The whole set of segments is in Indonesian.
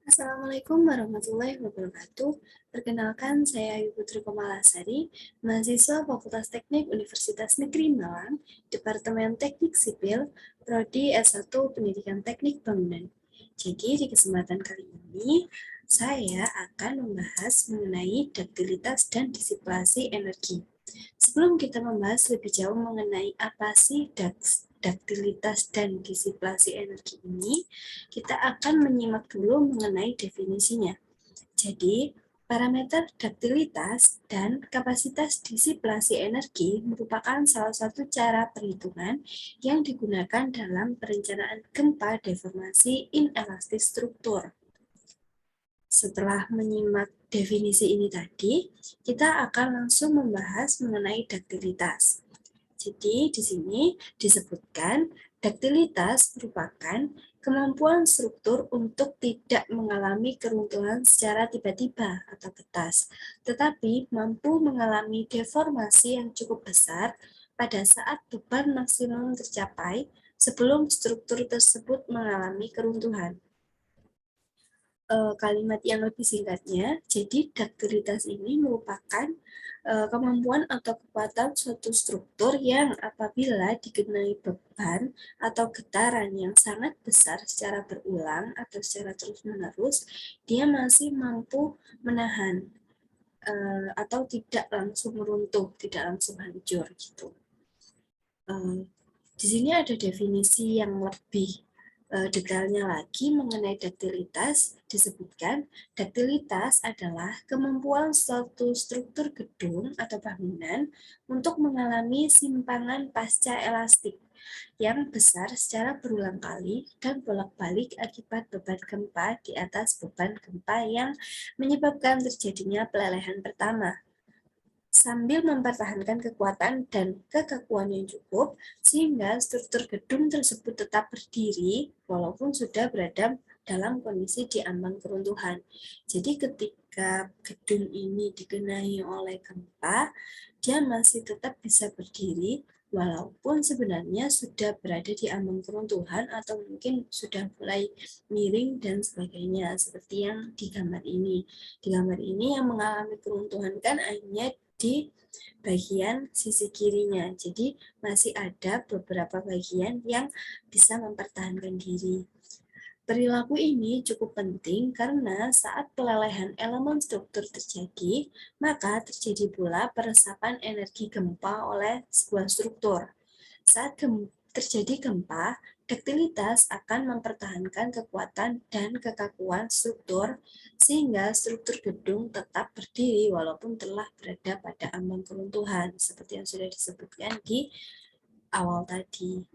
Assalamualaikum warahmatullahi wabarakatuh. Perkenalkan, saya Ayu Putri Komalasari, mahasiswa Fakultas Teknik Universitas Negeri Malang, Departemen Teknik Sipil, Prodi S1 Pendidikan Teknik Bangunan. Jadi, di kesempatan kali ini, saya akan membahas mengenai duktilitas dan disipasi energi. Sebelum kita membahas lebih jauh mengenai apa sih duktilitas dan disipasi energi ini, kita akan menyimak dulu mengenai definisinya. Jadi, parameter duktilitas dan kapasitas disipasi energi merupakan salah satu cara perhitungan yang digunakan dalam perencanaan gempa deformasi inelastis struktur. Setelah menyimak definisi ini tadi, kita akan langsung membahas mengenai duktilitas. Jadi di sini disebutkan duktilitas merupakan kemampuan struktur untuk tidak mengalami keruntuhan secara tiba-tiba atau ketas, tetapi mampu mengalami deformasi yang cukup besar pada saat beban maksimum tercapai sebelum struktur tersebut mengalami keruntuhan. Kalimat yang lebih singkatnya, jadi duktilitas ini merupakan kemampuan atau kekuatan suatu struktur yang apabila dikenai beban atau getaran yang sangat besar secara berulang atau secara terus-menerus, dia masih mampu menahan atau tidak langsung meruntuh, tidak langsung hancur gitu. Di sini ada definisi yang lebih detailnya lagi mengenai duktilitas. Disebutkan, duktilitas adalah kemampuan suatu struktur gedung atau bangunan untuk mengalami simpangan pasca elastik yang besar secara berulang kali dan bolak-balik akibat beban gempa di atas beban gempa yang menyebabkan terjadinya pelelehan pertama, sambil mempertahankan kekuatan dan kekakuan yang cukup, sehingga struktur gedung tersebut tetap berdiri walaupun sudah berada dalam kondisi di ambang keruntuhan. Jadi ketika gedung ini dikenai oleh gempa, dia masih tetap bisa berdiri walaupun sebenarnya sudah berada di ambang keruntuhan atau mungkin sudah mulai miring dan sebagainya, seperti yang di gambar ini. Di gambar ini yang mengalami keruntuhan kan hanya di bagian sisi kirinya. Jadi masih ada beberapa bagian yang bisa mempertahankan diri. Perilaku ini cukup penting karena saat pelelehan elemen struktur terjadi, maka terjadi pula peresapan energi gempa oleh sebuah struktur. Saat terjadi gempa, duktilitas akan mempertahankan kekuatan dan kekakuan struktur sehingga struktur gedung tetap berdiri walaupun telah berada pada ambang keruntuhan seperti yang sudah disebutkan di awal tadi.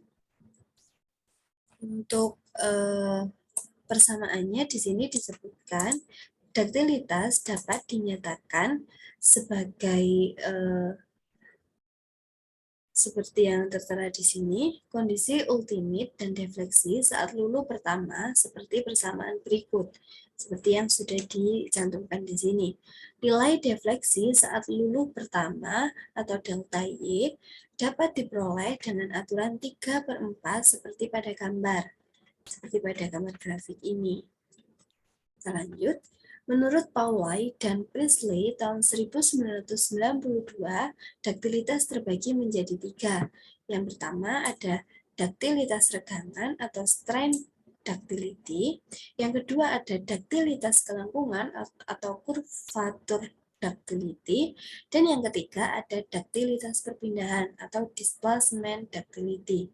Untuk persamaannya di sini disebutkan duktilitas dapat dinyatakan sebagai seperti yang tertera di sini, kondisi ultimate dan defleksi saat lulu pertama seperti persamaan berikut, seperti yang sudah dicantumkan di sini. Nilai defleksi saat lulu pertama atau delta Y dapat diperoleh dengan aturan 3/4 seperti pada gambar grafik ini. Kita lanjut. Menurut Pauli dan Priestley tahun 1992, duktilitas terbagi menjadi 3. Yang pertama ada duktilitas regangan atau strain ductility. Yang kedua ada duktilitas kelengkungan atau curvature ductility. Dan yang ketiga ada duktilitas perpindahan atau displacement ductility.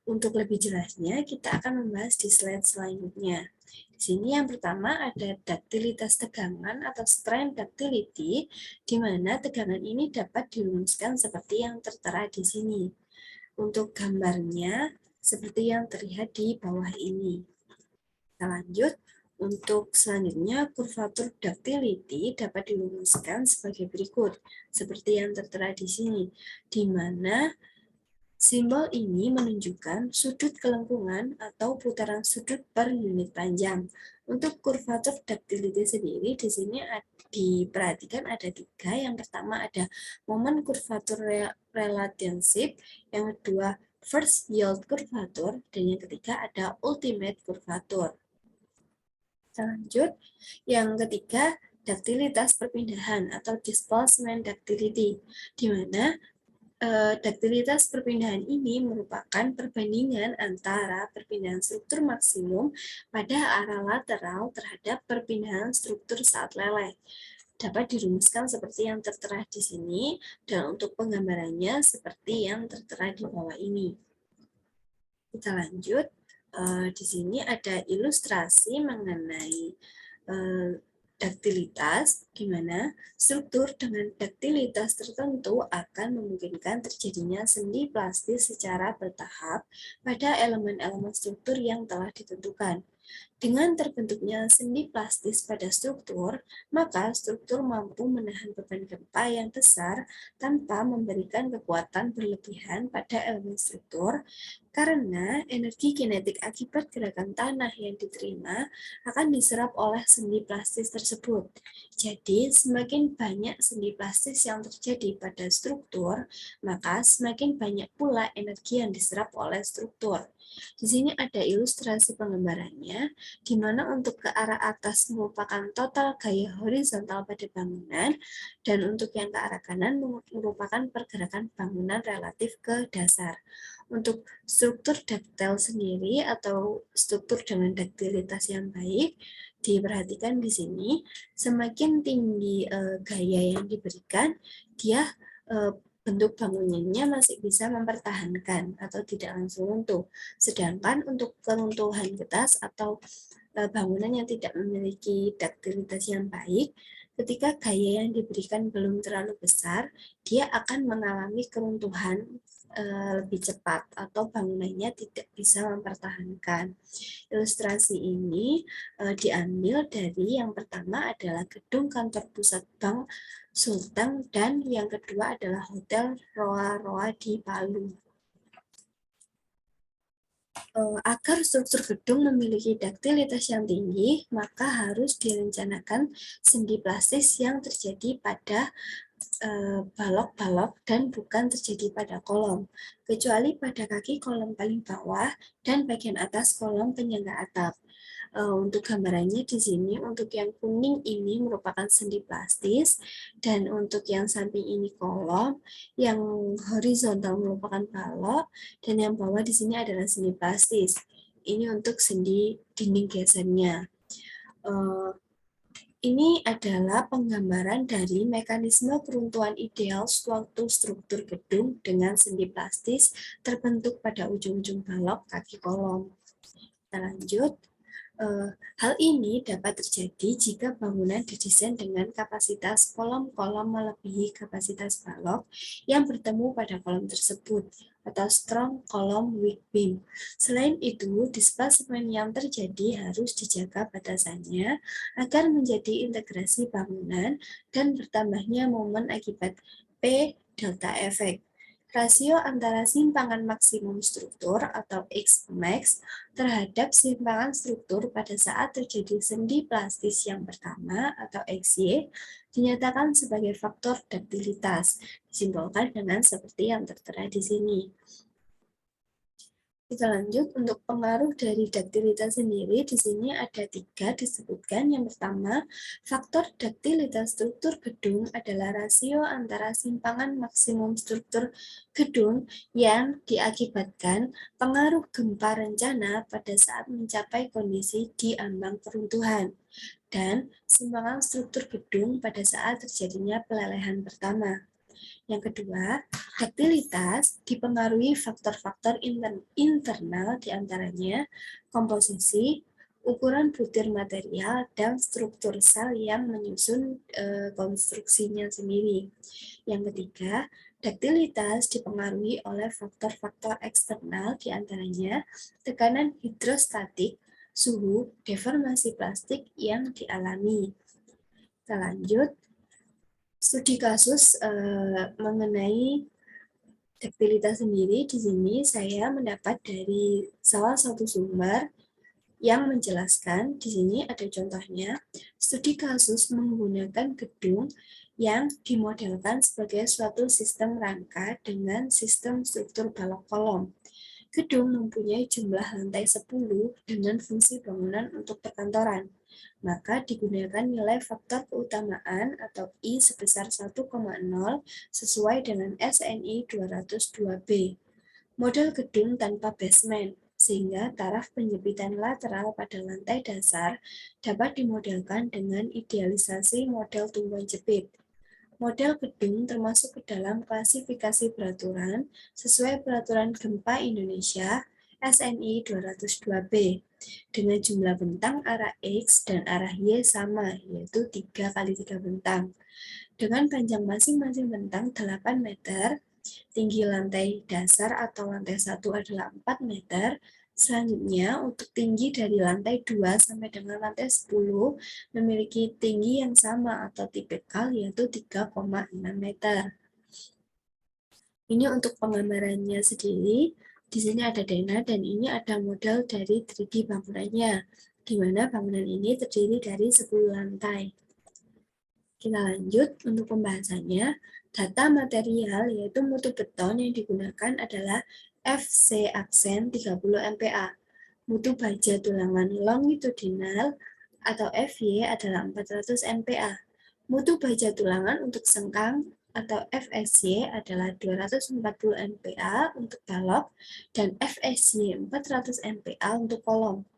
Untuk lebih jelasnya, kita akan membahas di slide selanjutnya. Di sini yang pertama ada duktilitas tegangan atau strain ductility, di mana tegangan ini dapat dirumuskan seperti yang tertera di sini. Untuk gambarnya, seperti yang terlihat di bawah ini. Kita lanjut. Untuk selanjutnya, kurvatur ductility dapat dirumuskan sebagai berikut, seperti yang tertera di sini, di mana simbol ini menunjukkan sudut kelengkungan atau putaran sudut per unit panjang. Untuk kurvatur ductility sendiri, di sini diperhatikan ada 3. Yang pertama ada momen kurvatur relationship, yang kedua first yield kurvatur, dan yang ketiga ada ultimate kurvatur. Kita lanjut. Yang ketiga, daktilitas perpindahan atau displacement ductility, di mana daktilitas perpindahan ini merupakan perbandingan antara perpindahan struktur maksimum pada arah lateral terhadap perpindahan struktur saat leleh. Dapat dirumuskan seperti yang tertera di sini, dan untuk penggambarannya seperti yang tertera di bawah ini. Kita lanjut. Di sini ada ilustrasi mengenai daktilitas, di mana struktur dengan daktilitas tertentu akan memungkinkan terjadinya sendi plastis secara bertahap pada elemen-elemen struktur yang telah ditentukan. Dengan terbentuknya sendi plastis pada struktur, maka struktur mampu menahan beban gempa yang besar tanpa memberikan kekuatan berlebihan pada elemen struktur, karena energi kinetik akibat gerakan tanah yang diterima akan diserap oleh sendi plastis tersebut. Jadi, semakin banyak sendi plastis yang terjadi pada struktur, maka semakin banyak pula energi yang diserap oleh struktur. Di sini ada ilustrasi penggambarannya, di mana untuk ke arah atas merupakan total gaya horizontal pada bangunan, dan untuk yang ke arah kanan merupakan pergerakan bangunan relatif ke dasar. Untuk struktur daktil sendiri atau struktur dengan daktilitas yang baik, diperhatikan di sini, semakin tinggi gaya yang diberikan, dia bentuk bangunannya masih bisa mempertahankan atau tidak langsung runtuh. Sedangkan untuk keruntuhan getas atau bangunan yang tidak memiliki daktilitas yang baik, ketika gaya yang diberikan belum terlalu besar, dia akan mengalami keruntuhan lebih cepat atau bangunannya tidak bisa mempertahankan. Ilustrasi ini diambil dari yang pertama adalah gedung kantor pusat Bank Sulteng, dan yang kedua adalah Hotel Roa Roa di Palu. Agar struktur gedung memiliki daktilitas yang tinggi, maka harus direncanakan sendi plastis yang terjadi pada balok-balok dan bukan terjadi pada kolom, kecuali pada kaki kolom paling bawah dan bagian atas kolom penyangga atap. Untuk gambarannya di sini, untuk yang kuning ini merupakan sendi plastis, dan untuk yang samping ini kolom, yang horizontal merupakan balok, dan yang bawah di sini adalah sendi plastis. Ini untuk sendi dinding gesernya. Ini adalah penggambaran dari mekanisme keruntuhan ideal suatu struktur gedung dengan sendi plastis terbentuk pada ujung-ujung balok kaki kolom. Kita lanjut. Hal ini dapat terjadi jika bangunan didesain dengan kapasitas kolom-kolom melebihi kapasitas balok yang bertemu pada kolom tersebut, atau strong column weak beam. Selain itu, displacement yang terjadi harus dijaga batasannya agar menjadi integrasi bangunan dan bertambahnya momen akibat P delta efek. Rasio antara simpangan maksimum struktur atau X-max terhadap simpangan struktur pada saat terjadi sendi plastis yang pertama atau XY dinyatakan sebagai faktor daktilitas, disimbolkan dengan seperti yang tertera di sini. Kita lanjut, untuk pengaruh dari daktilitas sendiri, di sini ada 3 disebutkan. Yang pertama, faktor daktilitas struktur gedung adalah rasio antara simpangan maksimum struktur gedung yang diakibatkan pengaruh gempa rencana pada saat mencapai kondisi di ambang keruntuhan, dan simpangan struktur gedung pada saat terjadinya pelelehan pertama. Yang kedua, daktilitas dipengaruhi faktor-faktor internal, diantaranya komposisi, ukuran butir material, dan struktur sel yang menyusun konstruksinya sendiri. Yang ketiga, daktilitas dipengaruhi oleh faktor-faktor eksternal, diantaranya tekanan hidrostatik, suhu, deformasi plastik yang dialami. Kita lanjut. Studi kasus mengenai daktilitas sendiri, di sini saya mendapat dari salah satu sumber yang menjelaskan. Di sini ada contohnya, studi kasus menggunakan gedung yang dimodelkan sebagai suatu sistem rangka dengan sistem struktur balok kolom. Gedung mempunyai jumlah lantai 10 dengan fungsi bangunan untuk perkantoran, maka digunakan nilai faktor keutamaan atau I sebesar 1,0 sesuai dengan SNI 202B. Model gedung tanpa basement, sehingga taraf penjepitan lateral pada lantai dasar dapat dimodelkan dengan idealisasi model tumbuhan jepit. Model gedung termasuk ke dalam klasifikasi peraturan sesuai Peraturan Gempa Indonesia SNI 202B dengan jumlah bentang arah X dan arah Y sama, yaitu 3 kali 3 bentang. Dengan panjang masing-masing bentang 8 meter, tinggi lantai dasar atau lantai 1 adalah 4 meter. Selanjutnya, untuk tinggi dari lantai 2 sampai dengan lantai 10 memiliki tinggi yang sama atau tipikal, yaitu 3,6 meter. Ini untuk penggambarannya sendiri. Di sini ada Dena dan ini ada model dari 3D bangunannya, di mana bangunan ini terdiri dari 10 lantai. Kita lanjut untuk pembahasannya. Data material yaitu mutu beton yang digunakan adalah FC aksen 30 MPa. Mutu baja tulangan longitudinal atau FY adalah 400 MPa. Mutu baja tulangan untuk sengkang atau FSY adalah 240 MPa untuk balok dan FSY 400 MPa untuk kolom.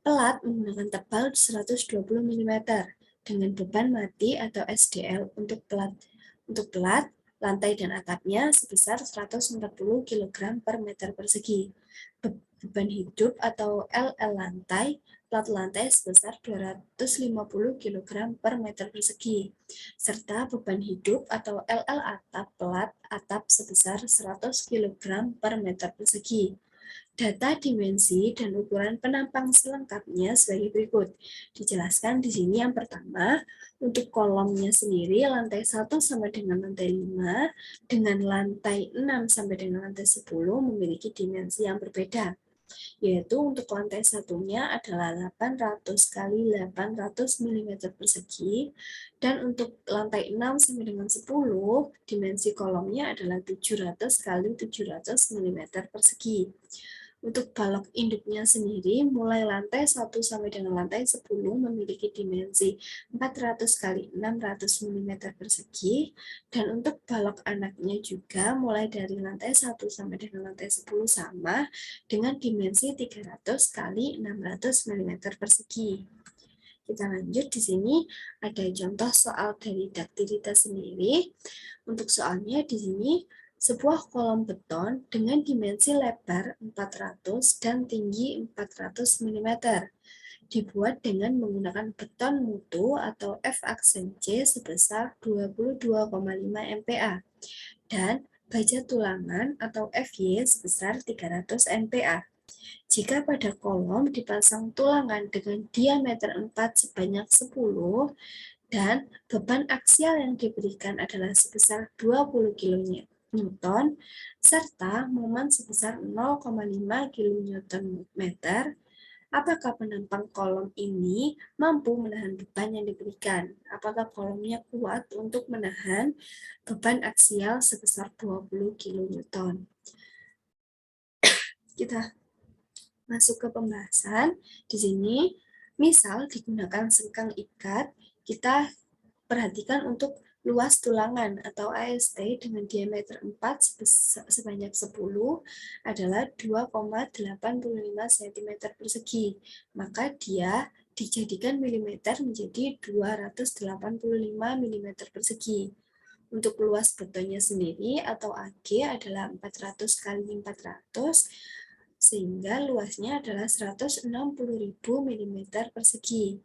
Pelat menggunakan tebal 120 mm dengan beban mati atau SDL untuk pelat. Untuk pelat, lantai dan atapnya sebesar 140 kg per meter persegi. Beban hidup atau LL lantai, plat lantai sebesar 250 kg per meter persegi, serta beban hidup atau LL atap pelat atap sebesar 100 kg per meter persegi. Data dimensi dan ukuran penampang selengkapnya sebagai berikut. Dijelaskan di sini yang pertama, untuk kolomnya sendiri lantai 1 sampai dengan lantai 5 dengan lantai 6 sampai dengan lantai 10 memiliki dimensi yang berbeda, yaitu untuk lantai satunya adalah 800 kali 800 mm persegi dan untuk lantai 6 sampai dengan 10 dimensi kolomnya adalah 700 kali 700 mm persegi. Untuk balok induknya sendiri, mulai lantai 1 sampai dengan lantai 10 memiliki dimensi 400 kali 600 mm persegi, dan untuk balok anaknya juga mulai dari lantai 1 sampai dengan lantai 10 sama dengan dimensi 300 kali 600 mm persegi. Kita lanjut di sini ada contoh soal dari daktilitas sendiri. Untuk soalnya di sini sebuah kolom beton dengan dimensi lebar 400 dan tinggi 400 mm dibuat dengan menggunakan beton mutu atau F aksen C sebesar 22,5 MPa dan baja tulangan atau FY sebesar 300 MPa. Jika pada kolom dipasang tulangan dengan diameter 4 sebanyak 10 dan beban aksial yang diberikan adalah sebesar 20 kN, serta momen sebesar 0,5 kN, apakah penampang kolom ini mampu menahan beban yang diberikan? Apakah kolomnya kuat untuk menahan beban aksial sebesar 20 kN? Kita masuk ke pembahasan. Di sini, misal digunakan sengkang ikat, kita perhatikan untuk luas tulangan atau AST dengan diameter 4 sebanyak 10 adalah 2,85 cm persegi. Maka dia dijadikan milimeter menjadi 285 mm persegi. Untuk luas betonnya sendiri atau AG adalah 400 kali 400, sehingga luasnya adalah 160.000 mm persegi.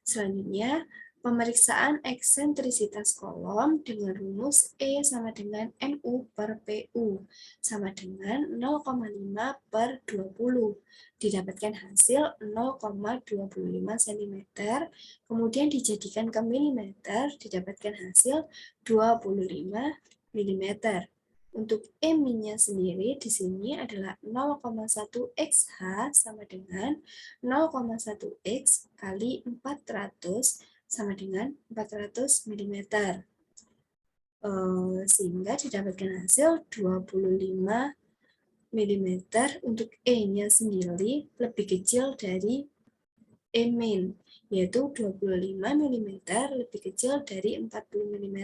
Selanjutnya, pemeriksaan eksentrisitas kolom dengan rumus E sama dengan NU per PU sama dengan 0,5 per 20. Didapatkan hasil 0,25 cm, kemudian dijadikan ke milimeter, didapatkan hasil 25 mm. Untuk E-nya sendiri di sini adalah 0,1 XH sama dengan 0,1 X kali 400 sama dengan 400 mm. Sehingga didapatkan hasil 25 mm, untuk E-nya sendiri lebih kecil dari E main, yaitu 25 mm lebih kecil dari 40 mm.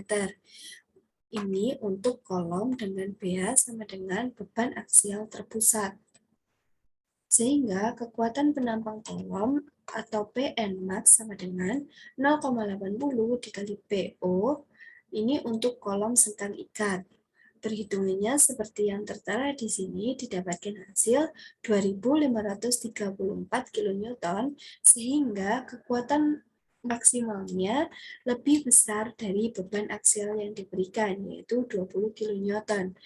Ini untuk kolom dengan pH sama dengan beban aksial terpusat. Sehingga kekuatan penampang kolom atau Pnmax sama dengan 0,80 dikali PO, ini untuk kolom sengkang ikat. Perhitungannya seperti yang tertera di sini, didapatkan hasil 2534 kN, sehingga kekuatan maksimalnya lebih besar dari beban aksial yang diberikan, yaitu 20 kN.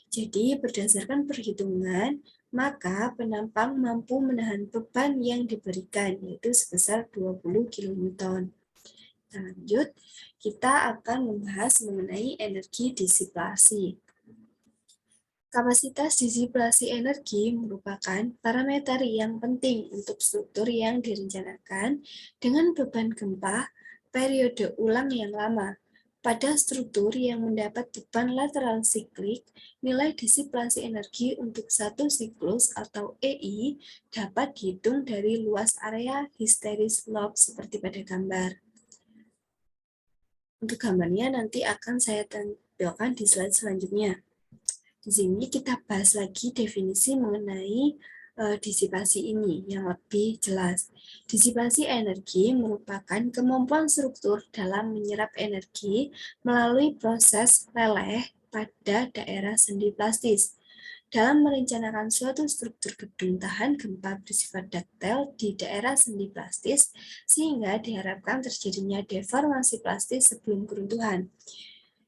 Jadi, berdasarkan perhitungan, maka penampang mampu menahan beban yang diberikan, yaitu sebesar 20 kN. Lanjut, kita akan membahas mengenai energi disiplasi. Kapasitas disiplasi energi merupakan parameter yang penting untuk struktur yang direncanakan dengan beban gempa periode ulang yang lama. Pada struktur yang mendapat beban lateral siklik, nilai disiplasi energi untuk satu siklus atau EI dapat dihitung dari luas area hysteresis lobe seperti pada gambar. Untuk gambarnya nanti akan saya tampilkan di slide selanjutnya. Di sini kita bahas lagi definisi mengenai disipasi ini yang lebih jelas. Disipasi energi merupakan kemampuan struktur dalam menyerap energi melalui proses leleh pada daerah sendi plastis. Dalam merencanakan suatu struktur gedung tahan gempa bersifat daktil di daerah sendi plastis, sehingga diharapkan terjadinya deformasi plastis sebelum keruntuhan.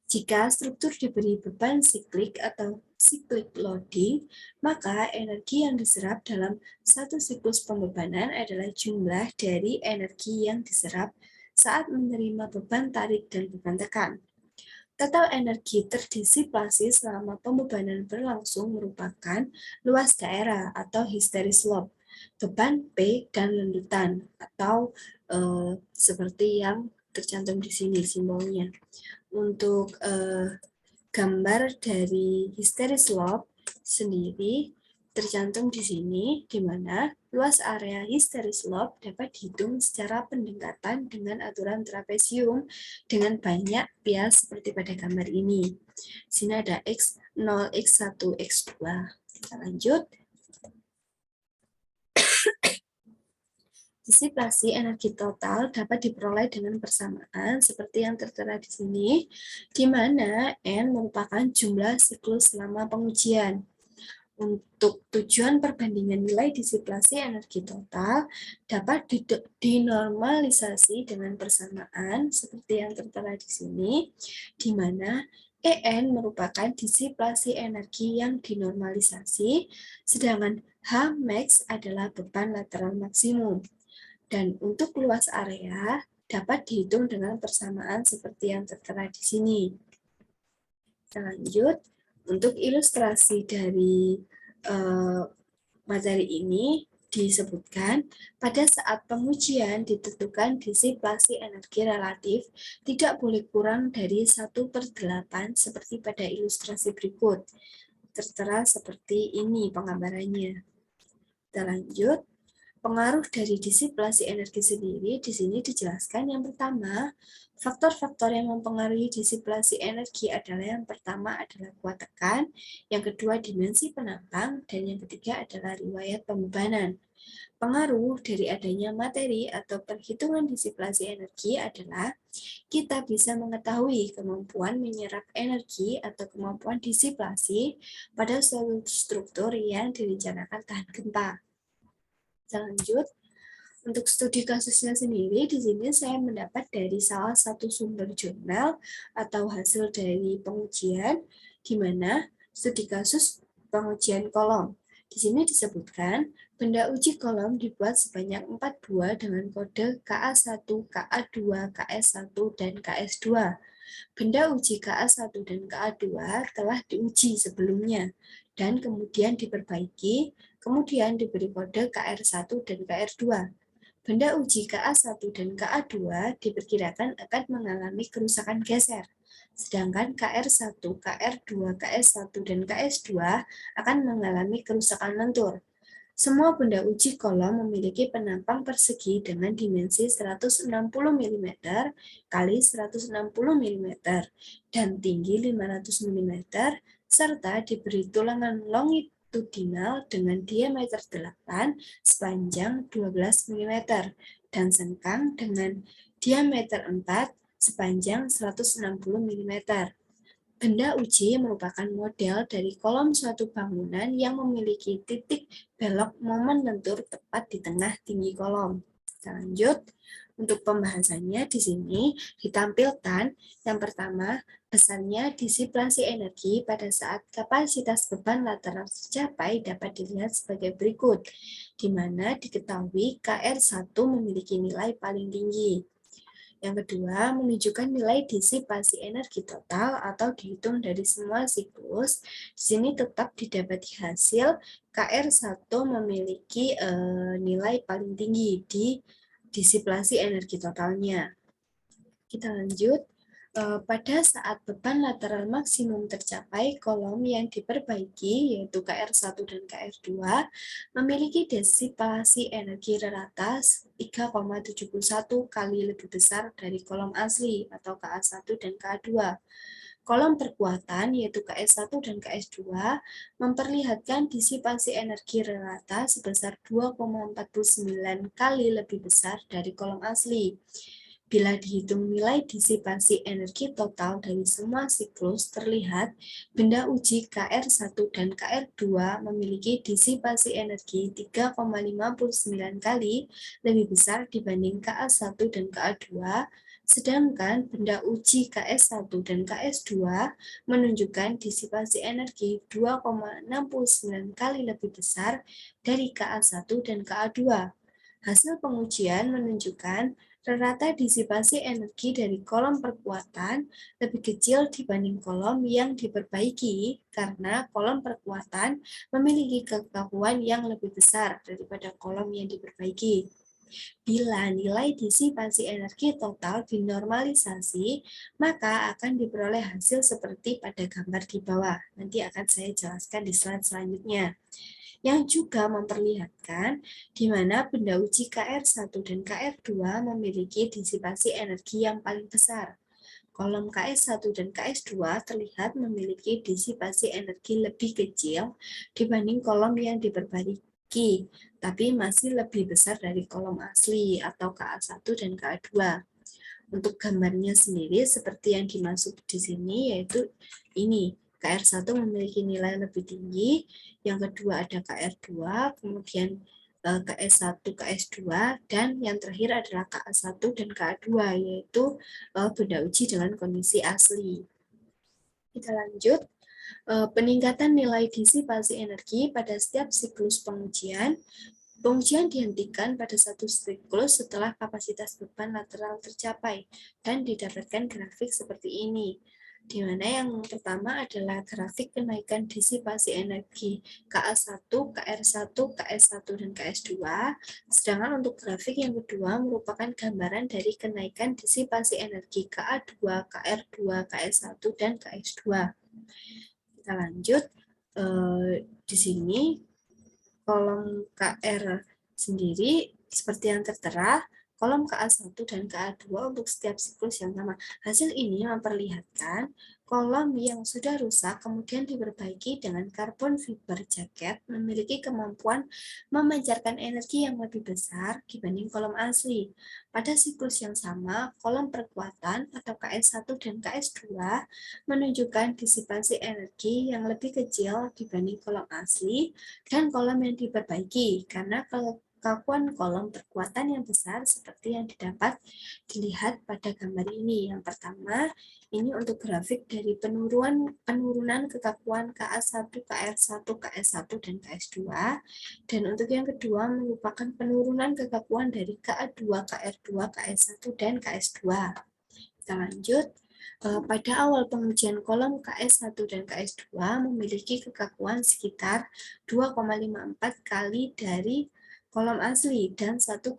Jika struktur diberi beban siklik atau cyclic loading, maka energi yang diserap dalam satu siklus pembebanan adalah jumlah dari energi yang diserap saat menerima beban tarik dan beban tekan. Total energi terdisipasi selama pembebanan berlangsung merupakan luas daerah atau hysteresis lobe, beban P dan lendutan atau seperti yang tercantum di sini simbolnya. Untuk gambar dari hysteresis lobe sendiri tercantum di sini, di mana luas area hysteresis lobe dapat dihitung secara pendekatan dengan aturan trapesium dengan banyak bias seperti pada gambar ini. Di sini ada X0, X1, X2. Kita lanjut. Disiplasi energi total dapat diperoleh dengan persamaan seperti yang tertera di sini, di mana N merupakan jumlah siklus selama pengujian. Untuk tujuan perbandingan nilai disiplasi energi total dapat dinormalisasi dengan persamaan seperti yang tertera di sini, di mana EN merupakan disiplasi energi yang dinormalisasi, sedangkan H max adalah beban lateral maksimum. Dan untuk luas area dapat dihitung dengan persamaan seperti yang tertera di sini. Kita lanjut, untuk ilustrasi dari materi ini disebutkan pada saat pengujian ditentukan disiplasi energi relatif tidak boleh kurang dari 1/8 seperti pada ilustrasi berikut. Tertera seperti ini penggambarannya. Kita lanjut. Pengaruh dari disiplasi energi sendiri di sini dijelaskan. Yang pertama, faktor-faktor yang mempengaruhi disiplasi energi adalah yang pertama adalah kuat tekan, yang kedua dimensi penampang, dan yang ketiga adalah riwayat pembebanan. Pengaruh dari adanya materi atau perhitungan disiplasi energi adalah kita bisa mengetahui kemampuan menyerap energi atau kemampuan disiplasi pada suatu struktur yang direncanakan tahan gempa. Lanjut, untuk studi kasusnya sendiri, di sini saya mendapat dari salah satu sumber jurnal atau hasil dari pengujian, di mana studi kasus pengujian kolom. Di sini disebutkan, benda uji kolom dibuat sebanyak 4 buah dengan kode KA1, KA2, KS1, dan KS2. Benda uji KA1 dan KA2 telah diuji sebelumnya, dan kemudian diperbaiki, kemudian diberi kode KR1 dan KR2. Benda uji KA1 dan KA2 diperkirakan akan mengalami kerusakan geser, Sedangkan KR1, KR2, KS1, dan KS2 akan mengalami kerusakan lentur. Semua benda uji kolom memiliki penampang persegi dengan dimensi 160 mm kali 160 mm dan tinggi 500 mm serta diberi tulangan longitudinal dengan diameter 8 sepanjang 12 mm dan sengkang dengan diameter 4 sepanjang 160 mm. Benda uji merupakan model dari kolom suatu bangunan yang memiliki titik belok momen lentur tepat di tengah tinggi kolom. Kita lanjut. Untuk pembahasannya di sini ditampilkan yang pertama, besarnya disiplasi energi pada saat kapasitas beban lateral tercapai dapat dilihat sebagai berikut, di mana diketahui KR1 memiliki nilai paling tinggi. Yang kedua, menunjukkan nilai disipasi energi total atau dihitung dari semua siklus. Di sini tetap didapati hasil KR1 memiliki nilai paling tinggi di disipasi energi totalnya. Kita lanjut. Pada saat beban lateral maksimum tercapai, kolom yang diperbaiki, yaitu KR1 dan KR2, memiliki disipasi energi rata 3,71 kali lebih besar dari kolom asli atau KA1 dan KA2. Kolom perkuatan, yaitu KS1 dan KS2, memperlihatkan disipasi energi rata sebesar 2,49 kali lebih besar dari kolom asli. Bila dihitung nilai disipasi energi total dari semua siklus, terlihat benda uji KR1 dan KR2 memiliki disipasi energi 3,59 kali lebih besar dibanding KA1 dan KA2, sedangkan benda uji KS1 dan KS2 menunjukkan disipasi energi 2,69 kali lebih besar dari KA1 dan KA2. Hasil pengujian menunjukkan rata disipasi energi dari kolom perkuatan lebih kecil dibanding kolom yang diperbaiki karena kolom perkuatan memiliki kekakuan yang lebih besar daripada kolom yang diperbaiki. Bila nilai disipasi energi total dinormalisasi, maka akan diperoleh hasil seperti pada gambar di bawah. Nanti akan saya jelaskan di slide selanjutnya. Yang juga memperlihatkan di mana benda uji KR1 dan KR2 memiliki disipasi energi yang paling besar. Kolom KS1 dan KS2 terlihat memiliki disipasi energi lebih kecil dibanding kolom yang diperbaiki, tapi masih lebih besar dari kolom asli atau KA1 dan KA2. Untuk gambarnya sendiri seperti yang dimaksud di sini yaitu ini. KR1 memiliki nilai lebih tinggi, yang kedua ada KR2, kemudian KS1, KS2, dan yang terakhir adalah KA1 dan KA2, yaitu benda uji dengan kondisi asli. Kita lanjut. Peningkatan nilai disipasi energi pada setiap siklus pengujian. Pengujian dihentikan pada satu siklus setelah kapasitas beban lateral tercapai dan didapatkan grafik seperti ini. Di mana yang pertama adalah grafik kenaikan disipasi energi KA1, KR1, KS1, dan KS2. Sedangkan untuk grafik yang kedua merupakan gambaran dari kenaikan disipasi energi KA2, KR2, KS1, dan KS2. Kita lanjut. Di sini kolom KR sendiri seperti yang tertera, kolom KA1 dan KA2 untuk setiap siklus yang sama. Hasil ini memperlihatkan kolom yang sudah rusak kemudian diperbaiki dengan karbon fiber jaket memiliki kemampuan memancarkan energi yang lebih besar dibanding kolom asli. Pada siklus yang sama, kolom perkuatan atau KS1 dan KS2 menunjukkan disipasi energi yang lebih kecil dibanding kolom asli dan kolom yang diperbaiki karena kekakuan kolom perkuatan yang besar seperti yang dapat dilihat pada gambar ini. Yang pertama, ini untuk grafik dari penurunan kekakuan KA1, KR1, KS1, dan KS2. Dan untuk yang kedua merupakan penurunan kekakuan dari KA2, KR2, KS1, dan KS2. Kita lanjut. Pada awal pengujian kolom KS1 dan KS2 memiliki kekakuan sekitar 2,54 kali dari kolom asli dan 1,6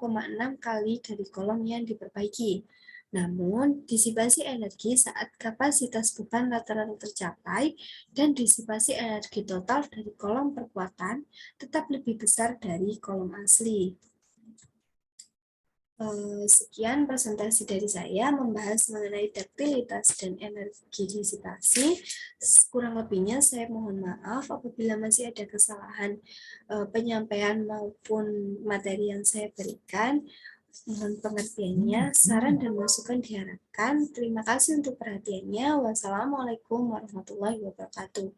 kali dari kolom yang diperbaiki. Namun, disipasi energi saat kapasitas beban rata-rata tercapai dan disipasi energi total dari kolom perkuatan tetap lebih besar dari kolom asli. Sekian presentasi dari saya membahas mengenai duktilitas dan energi disipasi. Kurang lebihnya saya mohon maaf apabila masih ada kesalahan penyampaian maupun materi yang saya berikan. Mohon pengertiannya, saran dan masukan diharapkan. Terima kasih untuk perhatiannya. Wassalamualaikum warahmatullahi wabarakatuh.